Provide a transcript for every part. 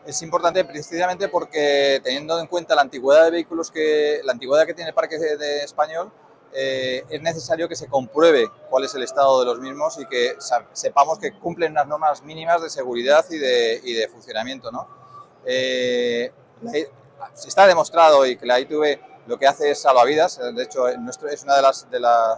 Es importante precisamente porque, teniendo en cuenta la antigüedad de vehículos la antigüedad que tiene el parque español, es necesario que se compruebe cuál es el estado de los mismos y que sepamos que cumplen unas normas mínimas de seguridad y de funcionamiento, ¿no? Está demostrado y que la ITV lo que hace es salvavidas. De hecho, es una de las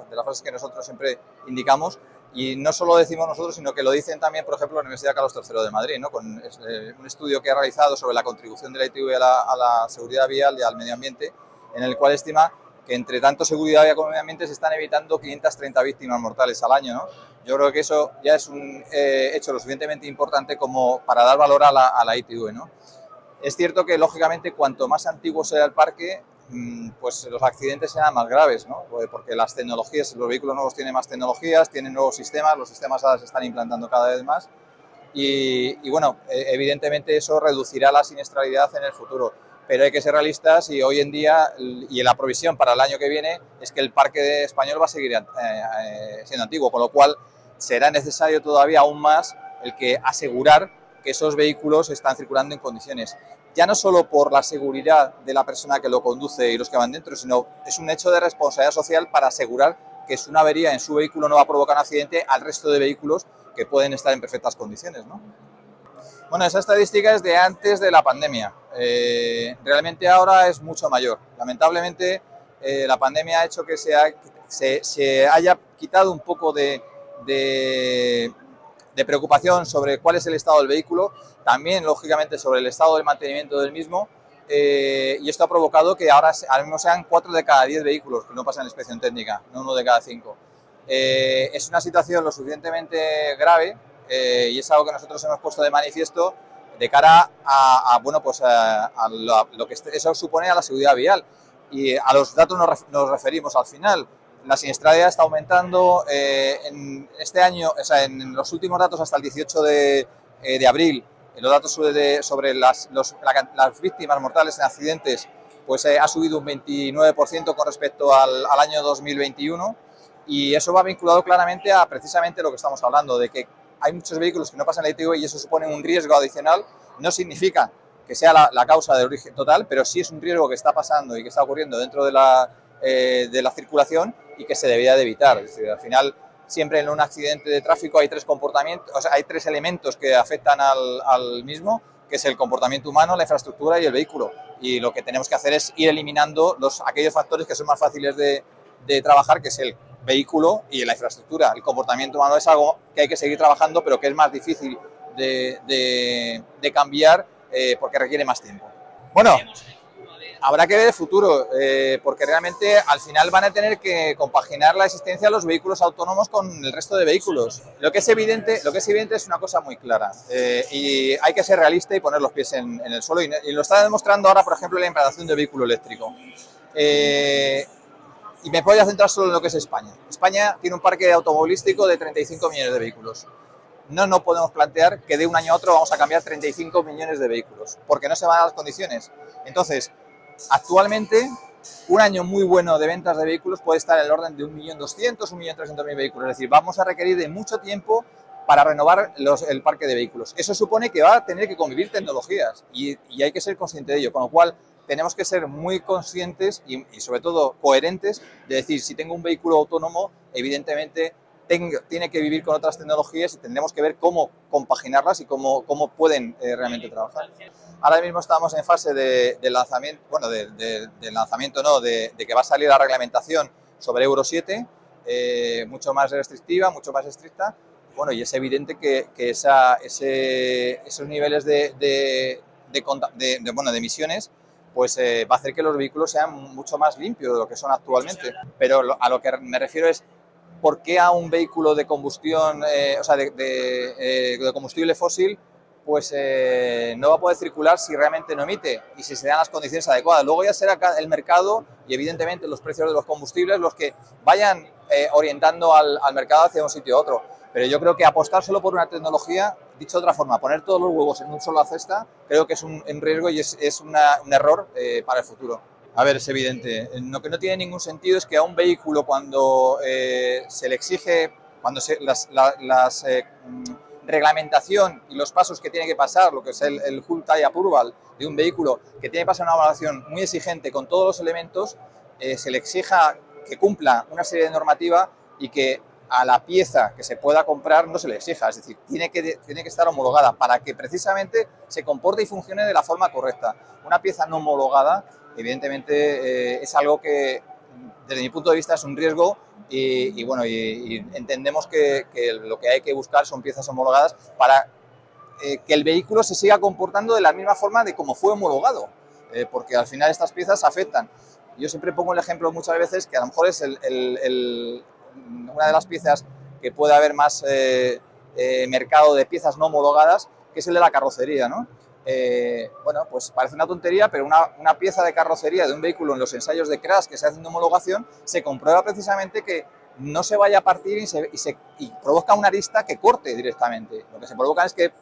frases que nosotros siempre indicamos. Y no solo lo decimos nosotros, sino que lo dicen también, por ejemplo, la Universidad Carlos III de Madrid, ¿no? Con un estudio que ha realizado sobre la contribución de la ITV a la seguridad vial y al medio ambiente, en el cual estima que entre tanto seguridad vial como medio ambiente se están evitando 530 víctimas mortales al año, ¿no? Yo creo que eso ya es un hecho lo suficientemente importante como para dar valor a la ITV, ¿no? Es cierto que, lógicamente, cuanto más antiguo sea el parque, pues los accidentes serán más graves, ¿no? Porque las tecnologías, los vehículos nuevos tienen más tecnologías, tienen nuevos sistemas, los sistemas ahora se están implantando cada vez más y bueno, evidentemente eso reducirá la siniestralidad en el futuro, pero hay que ser realistas y hoy en día, y la provisión para el año que viene, es que el parque español va a seguir siendo antiguo, con lo cual será necesario todavía aún más el que asegurar que esos vehículos están circulando en condiciones. Ya no solo por la seguridad de la persona que lo conduce y los que van dentro, sino es un hecho de responsabilidad social para asegurar que una avería en su vehículo no va a provocar un accidente al resto de vehículos que pueden estar en perfectas condiciones, ¿no? Bueno, esa estadística es de antes de la pandemia. Realmente ahora es mucho mayor. Lamentablemente, la pandemia ha hecho que se haya quitado un poco de preocupación sobre cuál es el estado del vehículo, también, lógicamente, sobre el estado del mantenimiento del mismo, y esto ha provocado que ahora mismo sean 4 de cada 10 vehículos que no pasan la inspección técnica, no 1 de cada 5. Es una situación lo suficientemente grave y es algo que nosotros hemos puesto de manifiesto de cara a lo que eso supone a la seguridad vial. Y a los datos nos referimos al final. La siniestralidad está aumentando en este año, o sea, en los últimos datos hasta el 18 de abril, los datos sobre las víctimas mortales en accidentes, pues ha subido un 29% con respecto al año 2021 y eso va vinculado claramente a precisamente lo que estamos hablando, de que hay muchos vehículos que no pasan la ITV y eso supone un riesgo adicional. No significa que sea la causa del origen total, pero sí es un riesgo que está pasando y que está ocurriendo dentro de la circulación y que se debería de evitar. Es decir, al final, siempre en un accidente de tráfico hay 3 comportamientos, o sea, hay 3 elementos que afectan al mismo, que es el comportamiento humano, la infraestructura y el vehículo. Y lo que tenemos que hacer es ir eliminando aquellos factores que son más fáciles de trabajar, que es el vehículo y la infraestructura. El comportamiento humano es algo que hay que seguir trabajando, pero que es más difícil de cambiar porque requiere más tiempo. Bueno, habrá que ver el futuro, porque realmente al final van a tener que compaginar la existencia de los vehículos autónomos con el resto de vehículos. Lo que es evidente es una cosa muy clara y hay que ser realista y poner los pies en el suelo y lo está demostrando ahora, por ejemplo, la implantación del vehículo eléctrico. Y me voy a centrar solo en lo que es España. España tiene un parque automovilístico de 35 millones de vehículos. No podemos plantear que de un año a otro vamos a cambiar 35 millones de vehículos, porque no se van a las condiciones. Entonces, actualmente, un año muy bueno de ventas de vehículos puede estar en el orden de 1.200.000, 1.300.000 vehículos. Es decir, vamos a requerir de mucho tiempo para renovar el parque de vehículos. Eso supone que va a tener que convivir tecnologías y hay que ser consciente de ello, con lo cual tenemos que ser muy conscientes y sobre todo coherentes de decir, si tengo un vehículo autónomo, evidentemente tiene que vivir con otras tecnologías y tendremos que ver cómo compaginarlas y cómo pueden realmente trabajar. Ahora mismo estamos en fase de lanzamiento, bueno, de lanzamiento no, de que va a salir la reglamentación sobre Euro 7, mucho más restrictiva, mucho más estricta. Bueno, y es evidente que esos niveles de emisiones pues va a hacer que los vehículos sean mucho más limpios de lo que son actualmente. Pero a lo que me refiero es ¿por qué a un vehículo de combustión, de combustible fósil, pues no va a poder circular si realmente no emite y si se dan las condiciones adecuadas? Luego ya será el mercado y evidentemente los precios de los combustibles los que vayan orientando al mercado hacia un sitio u otro. Pero yo creo que apostar solo por una tecnología, dicho de otra forma, poner todos los huevos en una sola cesta, creo que es un riesgo y es un error para el futuro. A ver, es evidente. Lo que no tiene ningún sentido es que a un vehículo cuando se le exige, cuando las reglamentación y los pasos que tiene que pasar, lo que es el Hull Type Approval de un vehículo, que tiene que pasar una evaluación muy exigente con todos los elementos, se le exija que cumpla una serie de normativa y que a la pieza que se pueda comprar no se le exija, es decir, tiene que estar homologada para que precisamente se comporte y funcione de la forma correcta. Una pieza no homologada, evidentemente, es algo que, desde mi punto de vista, es un riesgo y entendemos que lo que hay que buscar son piezas homologadas para que el vehículo se siga comportando de la misma forma de como fue homologado, porque al final estas piezas afectan. Yo siempre pongo el ejemplo muchas veces que a lo mejor es una de las piezas que puede haber más mercado de piezas no homologadas, que es el de la carrocería, ¿no? Bueno, pues parece una tontería, pero una pieza de carrocería de un vehículo en los ensayos de crash que se hacen de homologación, se comprueba precisamente que no se vaya a partir y provoca una arista que corte directamente. Lo que se provoca es que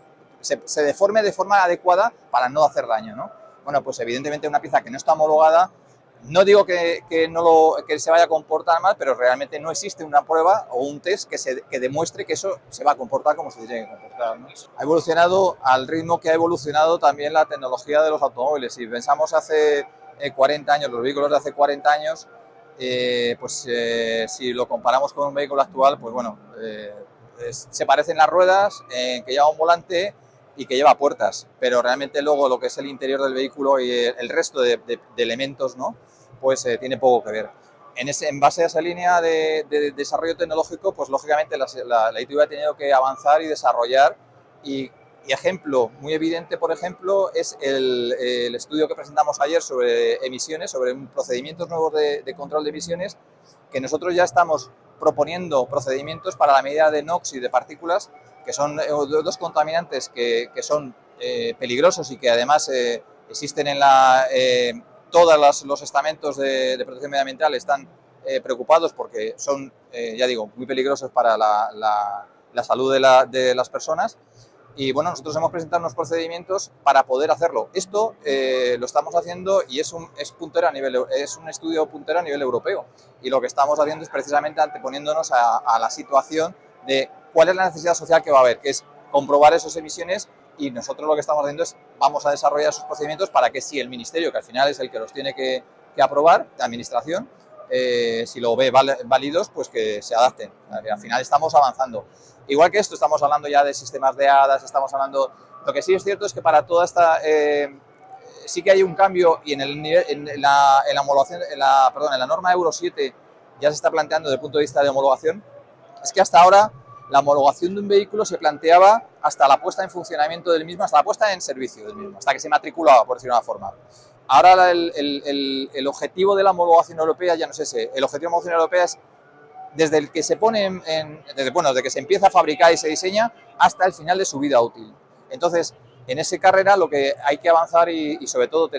se deforme de forma adecuada para no hacer daño, ¿no? Bueno, pues evidentemente una pieza que no está homologada, no digo que se vaya a comportar mal, pero realmente no existe una prueba o un test que demuestre que eso se va a comportar como se tiene que comportar, ¿no? Ha evolucionado al ritmo que ha evolucionado también la tecnología de los automóviles. Si pensamos hace 40 años, los vehículos de hace 40 años, si lo comparamos con un vehículo actual, pues bueno, se parecen las ruedas, que lleva un volante y que lleva puertas, pero realmente luego lo que es el interior del vehículo y el resto de elementos, ¿no? Pues tiene poco que ver. En base a esa línea de desarrollo tecnológico, pues lógicamente la ITV ha tenido que avanzar y desarrollar, y ejemplo muy evidente, por ejemplo, es el estudio que presentamos ayer sobre emisiones, sobre procedimientos nuevos de control de emisiones, que nosotros ya estamos proponiendo procedimientos para la medida de NOx y de partículas, que son dos contaminantes que son peligrosos y que además existen en todos los estamentos de protección medioambiental están preocupados porque son, ya digo, muy peligrosos para la salud de las personas. Y bueno, nosotros hemos presentado unos procedimientos para poder hacerlo. Esto lo estamos haciendo y es un estudio puntero a nivel europeo. Y lo que estamos haciendo es precisamente anteponiéndonos a la situación de cuál es la necesidad social que va a haber, que es comprobar esas emisiones, y nosotros lo que estamos haciendo es vamos a desarrollar esos procedimientos para que si el Ministerio, que al final es el que los tiene que aprobar, la Administración, si lo ve válidos, pues que se adapten. Al final estamos avanzando. Igual que esto, estamos hablando ya de sistemas de hadas, estamos hablando... Lo que sí es cierto es que para toda esta... sí que hay un cambio y en la norma Euro 7 ya se está planteando desde el punto de vista de homologación. Es que hasta ahora la homologación de un vehículo se planteaba hasta la puesta en funcionamiento del mismo, hasta la puesta en servicio del mismo, hasta que se matriculaba, por decirlo de una forma. Ahora el objetivo de la homologación europea ya no es ese. El objetivo de la homologación europea es desde el que se pone desde que se empieza a fabricar y se diseña hasta el final de su vida útil. Entonces, en esa carrera lo que hay que avanzar y sobre todo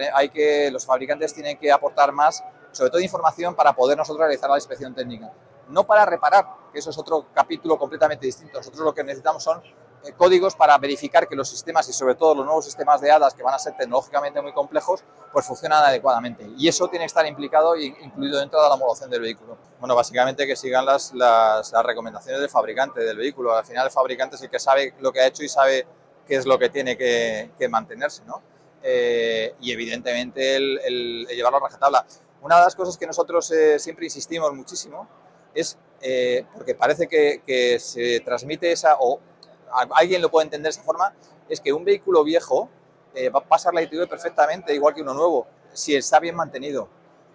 los fabricantes tienen que aportar más, sobre todo información para poder nosotros realizar la inspección técnica. No para reparar, que eso es otro capítulo completamente distinto. Nosotros lo que necesitamos son códigos para verificar que los sistemas y sobre todo los nuevos sistemas de hadas, que van a ser tecnológicamente muy complejos, pues funcionan adecuadamente. Y eso tiene que estar implicado e incluido dentro de la homologación del vehículo. Bueno, básicamente que sigan las recomendaciones del fabricante del vehículo. Al final el fabricante es el que sabe lo que ha hecho y sabe qué es lo que tiene que mantenerse, ¿no? Y evidentemente el llevarlo a rajatabla. Una de las cosas que nosotros siempre insistimos muchísimo es, porque parece que se transmite o alguien lo puede entender de esa forma, es que un vehículo viejo va a pasar la ITV perfectamente, igual que uno nuevo, si está bien mantenido.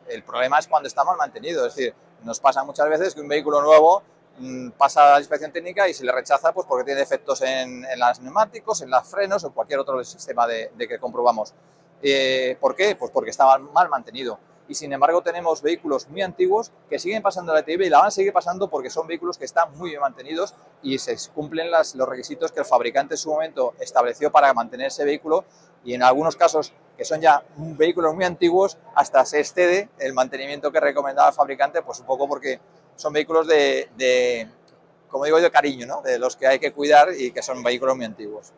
El problema es cuando está mal mantenido, es decir, nos pasa muchas veces que un vehículo nuevo pasa la inspección técnica y se le rechaza pues porque tiene defectos en los neumáticos, en los frenos o cualquier otro sistema de que comprobamos. ¿Por qué? Pues porque está mal mantenido. Y sin embargo tenemos vehículos muy antiguos que siguen pasando la ITV y la van a seguir pasando porque son vehículos que están muy bien mantenidos y se cumplen los requisitos que el fabricante en su momento estableció para mantener ese vehículo, y en algunos casos que son ya vehículos muy antiguos hasta se excede el mantenimiento que recomendaba el fabricante, pues un poco porque son vehículos como digo yo, de cariño, ¿no? De los que hay que cuidar y que son vehículos muy antiguos.